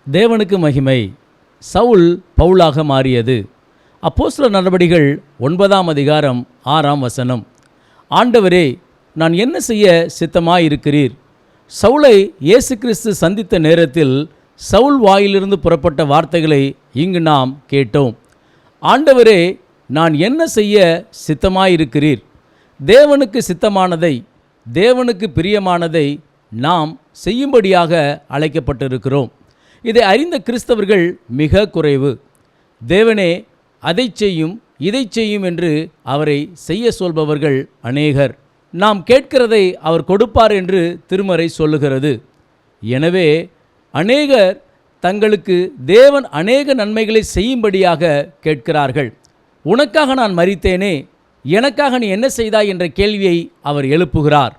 தேவனுக்கு மகிமை. சவுல் பவுலாக மாறியது. அப்போஸ்தலர் நடபடிகள் 9ஆம் அதிகாரம் 6ஆம் வசனம். ஆண்டவரே, நான் என்ன செய்ய சித்தமாயிருக்கிறீர்? சவுலை இயேசு கிறிஸ்து சந்தித்த நேரத்தில் சவுல் வாயிலிருந்து புறப்பட்ட வார்த்தைகளை இங்கு நாம் கேட்டோம். ஆண்டவரே, நான் என்ன செய்ய சித்தமாயிருக்கிறீர்? தேவனுக்கு சித்தமானதை, தேவனுக்கு பிரியமானதை நாம் செய்யும்படியாக அழைக்கப்பட்டிருக்கிறோம். இதை அறிந்த கிறிஸ்தவர்கள் மிக குறைவு. தேவனே அதை செய்யும் இதை செய்யும் என்று அவரை செய்ய சொல்பவர்கள் அநேகர். நாம் கேட்கிறதை அவர் கொடுப்பார் என்று திருமறை சொல்லுகிறது. எனவே அநேகர் தங்களுக்கு தேவன் அநேக நன்மைகளை செய்யும்படியாக கேட்கிறார்கள். உனக்காக நான் மரித்தேனே, எனக்காக நீ என்ன செய்தாய் என்ற கேள்வியை அவர் எழுப்புகிறார்.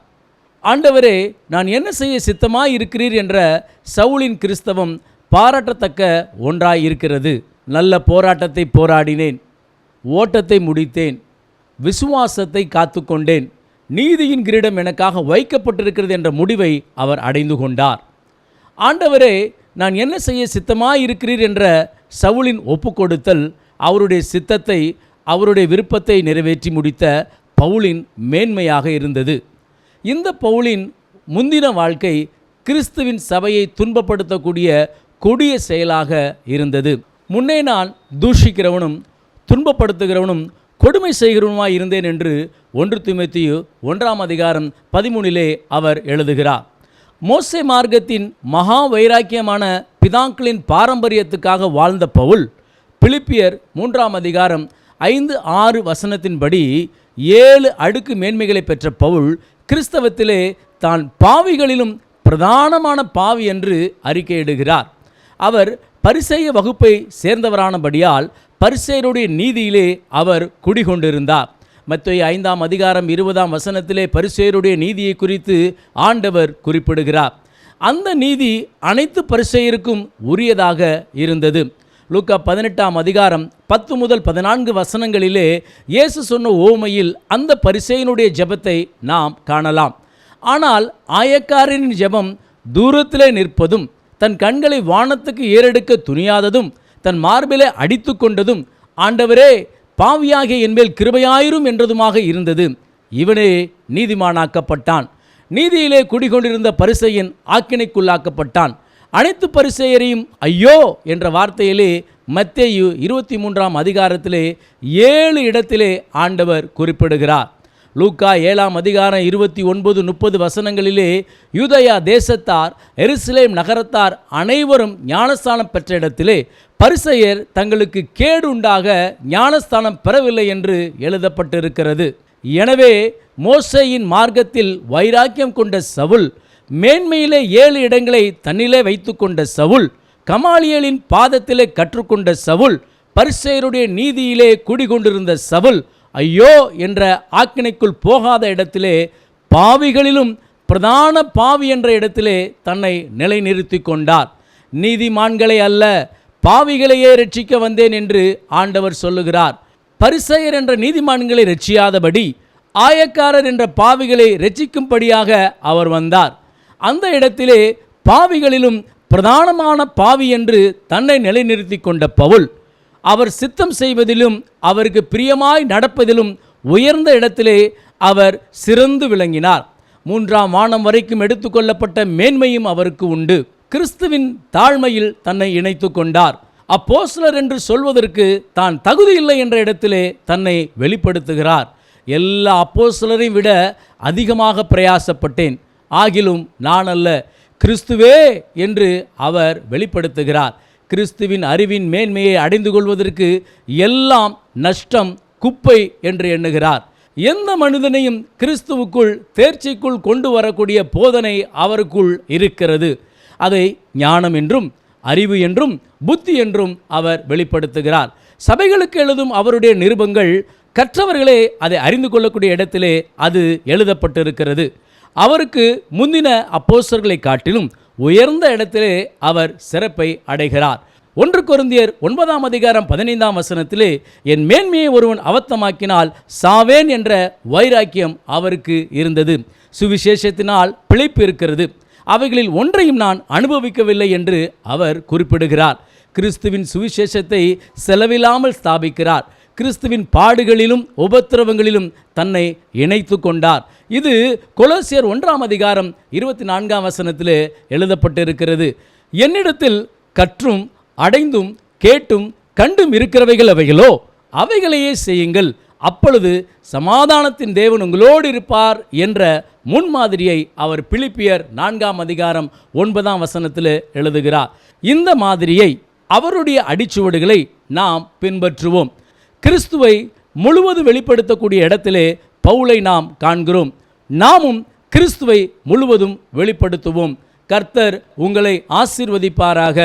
ஆண்டவரே, நான் என்ன செய்ய சித்தமாய் இருக்கிறீர் என்ற சவுலின் கிறிஸ்தவம் பாராட்டத்தக்க ஒன்றாய் இருக்கிறது. நல்ல போராட்டத்தை போராடினேன், ஓட்டத்தை முடித்தேன், விசுவாசத்தை காத்துக்கொண்டேன், நீதியின் கிரீடம் எனக்காக வைக்கப்பட்டிருக்கிறது என்ற முடிவை அவர் அடைந்து கொண்டார். ஆண்டவரே, நான் என்ன செய்ய சித்தமாய் இருக்கிறீர் என்ற சவுலின் ஒப்புக்கொடுத்தல் அவருடைய சித்தத்தை, அவருடைய விருப்பத்தை நிறைவேற்றி முடித்த பவுலின் மேன்மையாக இருந்தது. இந்த பவுலின் முந்தின வாழ்க்கை கிறிஸ்துவின் சபையை துன்பப்படுத்தக்கூடிய கொடிய செயலாக இருந்தது. முன்னே நான் தூஷிக்கிறவனும் துன்பப்படுத்துகிறவனும் கொடுமை செய்கிறவனுமாய் இருந்தேன் என்று 1 தீமோத்தேயு 1ஆம் அதிகாரம் 13 அவர் எழுதுகிறார். மோசே மார்க்கத்தின் மகா வைராக்கியமான பிதாக்களின் பாரம்பரியத்துக்காக வாழ்ந்த பவுல் பிலிப்பியர் 3ஆம் அதிகாரம் 5-6 வசனத்தின்படி 7 அடுக்கு மேன்மைகளை பெற்ற பவுல் கிறிஸ்தவத்திலே தான் பாவிகளிலும் பிரதானமான பாவி என்று அறிக்கையிடுகிறார். அவர் பரிசேய வகுப்பை சேர்ந்தவரானபடியால் பரிசேயருடைய நீதியிலே அவர் குடிகொண்டிருந்தார். மத்தேயு 5ஆம் அதிகாரம் 20ஆம் வசனத்திலே பரிசேயருடைய நீதியை குறித்து ஆண்டவர் குறிப்பிடுகிறார். அந்த நீதி அனைத்து பரிசேயருக்கும் உரியதாக இருந்தது. லூக்கா 18ஆம் அதிகாரம் 10 முதல் 14 வசனங்களிலே இயேசு சொன்ன ஓமையில் அந்த பரிசேயனுடைய ஜெபத்தை நாம் காணலாம். ஆனால் ஆயக்காரனின் ஜெபம் தூரத்திலே நிற்பதும், தன் கண்களை வானத்துக்கு ஏறெடுக்க துணியாததும், தன் மார்பிலே அடித்து கொண்டதும், ஆண்டவரே பாவியாகிய என்மேல் கிருபையாயிரும் என்றதுமாக இருந்தது. இவனே நீதிமானாக்கப்பட்டான். நீதியிலே குடிகொண்டிருந்த பரிசேயன் ஆக்கினைக்குள்ளாக்கப்பட்டான். அனைத்து பரிசேயரையும் ஐயோ என்ற வார்த்தையிலே மத்தேயு 23ஆம் அதிகாரத்திலே 7 இடத்திலே ஆண்டவர் குறிப்பிடுகிறார். லூக்கா 7ஆம் அதிகாரம் 29-30 வசனங்களிலே யூதயா தேசத்தார், எருசலேம் நகரத்தார் அனைவரும் ஞானஸ்தானம் பெற்ற இடத்திலே பரிசேயர் தங்களுக்கு கேடு உண்டாக ஞானஸ்தானம் பெறவில்லை என்று எழுதப்பட்டிருக்கிறது. எனவே மோசேயின் மார்க்கத்தில் வைராக்கியம் கொண்ட சவுல், மேன்மையிலே 7 இடங்களை தன்னிலே வைத்து கொண்ட சவுல், கமாலியேலின் பாதத்திலே கற்றுக்கொண்ட சவுல், பரிசேயருடைய நீதியிலே குடிகொண்டிருந்த சவுல் ஐயோ என்ற ஆக்கினைக்குள் போகாத இடத்திலே பாவிகளிலும் பிரதான பாவி என்ற இடத்திலே தன்னை நிலைநிறுத்தி கொண்டார். நீதிமான்களை அல்ல, பாவிகளையே ரட்சிக்க வந்தேன் என்று ஆண்டவர் சொல்லுகிறார். பரிசேயர் என்ற நீதிமான்களை ரட்சியாதபடி ஆயக்காரர் என்ற பாவிகளை ரட்சிக்கும்படியாக அவர் வந்தார். அந்த இடத்திலே பாவிகளிலும் பிரதானமான பாவி என்று தன்னை நிலைநிறுத்தி கொண்ட பவுல், அவர் சித்தம் செய்வதிலும் அவருக்கு பிரியமாய் நடப்பதிலும் உயர்ந்த இடத்திலே அவர் சிறந்து விளங்கினார். 3ஆம் வானம் வரைக்கும் எடுத்துக்கொள்ளப்பட்ட மேன்மையும் அவருக்கு உண்டு. கிறிஸ்துவின் தாழ்மையில் தன்னை இணைத்து கொண்டார். அப்போஸ்தலர் என்று சொல்வதற்கு தான் தகுதி இல்லை என்ற இடத்திலே தன்னை வெளிப்படுத்துகிறார். எல்லா அப்போஸ்தலரையும் விட அதிகமாக பிரயாசப்பட்டேன், ஆகிலும் நான் அல்ல, கிறிஸ்துவே என்று அவர் வெளிப்படுத்துகிறார். கிறிஸ்துவின் அறிவின் மேன்மையை அடைந்து கொள்வதற்கு எல்லாம் நஷ்டம், குப்பை என்று எண்ணுகிறார். எந்த மனிதனையும் கிறிஸ்துவுக்குள் தேர்ச்சிக்குள் கொண்டு வரக்கூடிய போதனை அவருக்குள் இருக்கிறது. அதை ஞானம் என்றும் அறிவு என்றும் புத்தி என்றும் அவர் வெளிப்படுத்துகிறார். சபைகளுக்கு எழுதும் அவருடைய நிருபங்கள் கற்றவர்களே அதை அறிந்து கொள்ளக்கூடிய இடத்திலே அது எழுதப்பட்டிருக்கிறது. அவருக்கு முந்தின அப்போஸ்தலர்களை காட்டிலும் உயர்ந்த இடத்திலே அவர் சிறப்பை அடைகிறார். 1 கொரிந்தியர் 9ஆம் அதிகாரம் 15ஆம் வசனத்திலே என் மேன்மையை ஒருவன் அவத்தமாக்கினால் சாவேன் என்ற வைராக்கியம் அவருக்கு இருந்தது. சுவிசேஷத்தினால் பிழைப்பு இருக்கிறது. அவைகளில் ஒன்றையும் நான் அனுபவிக்கவில்லை என்று அவர் குறிப்பிடுகிறார். கிறிஸ்துவின் சுவிசேஷத்தை செலவில்லாமல் ஸ்தாபிக்கிறார். கிறிஸ்துவின் பாடுகளிலும் உபத்திரவங்களிலும் தன்னை இணைத்து கொண்டார். இது கொலோசியர் 1:24 எழுதப்பட்டிருக்கிறது. என்னிடத்தில் கற்றும் அடைந்தும் கேட்டும் கண்டும் இருக்கிறவைகள் அவைகளோ அவைகளையே செய்யுங்கள், அப்பொழுது சமாதானத்தின் தேவன் உங்களோடு இருப்பார் என்ற முன்மாதிரியை அவர் பிலிப்பியர் 4:9 எழுதுகிறார். இந்த மாதிரியை, அவருடைய அடிச்சுவடுகளை நாம் பின்பற்றுவோம். கிறிஸ்துவை முழுவதும் வெளிப்படுத்தக்கூடிய இடத்திலே பவுலை நாம் காண்கிறோம். நாமும் கிறிஸ்துவை முழுவதும் வெளிப்படுத்துவோம். கர்த்தர் உங்களை ஆசீர்வதிப்பாராக.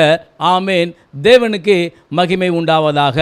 ஆமேன். தேவனுக்கு மகிமை உண்டாவதாக.